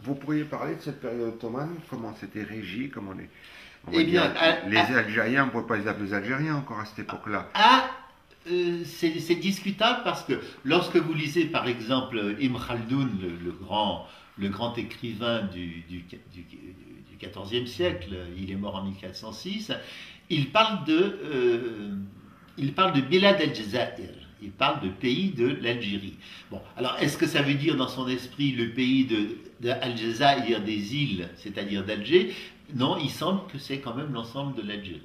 vous pourriez parler de cette période ottomane, comment c'était régi, comment on va Eh dire, bien, les Algériens, on ne pourrait pas les appeler les Algériens encore à cette époque-là. à, c'est discutable parce que lorsque vous lisez par exemple Ibn Khaldoun, le grand écrivain du XIVe siècle, il est mort en 1406, il parle il parle de Bilad el-Jazair, il parle de pays de l'Algérie. Bon, alors est-ce que ça veut dire dans son esprit le pays de Al-Jazair, des îles, c'est-à-dire d'Alger? Non, il semble que c'est quand même l'ensemble de l'Algérie.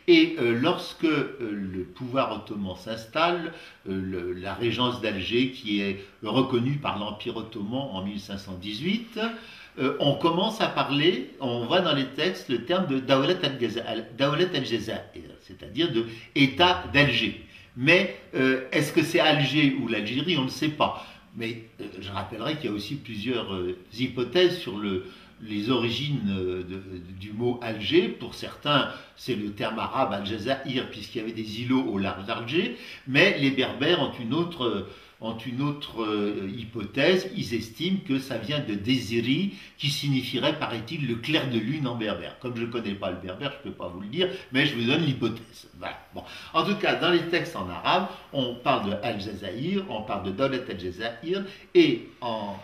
Et lorsque le pouvoir ottoman s'installe, la régence d'Alger, qui est reconnue par l'Empire ottoman en 1518, on commence à parler, on voit dans les textes le terme de Dawlat al-Jazair, c'est-à-dire de État d'Alger. Mais est-ce que c'est Alger ou l'Algérie? On ne sait pas. Mais je rappellerai qu'il y a aussi plusieurs hypothèses sur les origines du mot Alger. Pour certains, c'est le terme arabe Al-Jazair, puisqu'il y avait des îlots au large d'Alger, mais les Berbères ont une autre hypothèse. Ils estiment que ça vient de Désiri, qui signifierait, paraît-il, le clair de lune en berbère. Comme je ne connais pas le berbère, je ne peux pas vous le dire, mais je vous donne l'hypothèse. Voilà. Bon. En tout cas, dans les textes en arabe, on parle de Al-Jazair, on parle de Dawlat al-Jazair, et en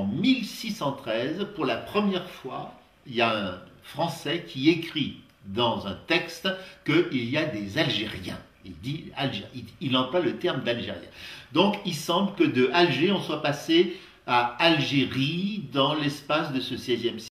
1613, pour la première fois, il y a un Français qui écrit dans un texte qu'il y a des Algériens. Il dit il emploie le terme d'Algérien. Donc il semble que de Alger, on soit passé à Algérie dans l'espace de ce XVIe siècle.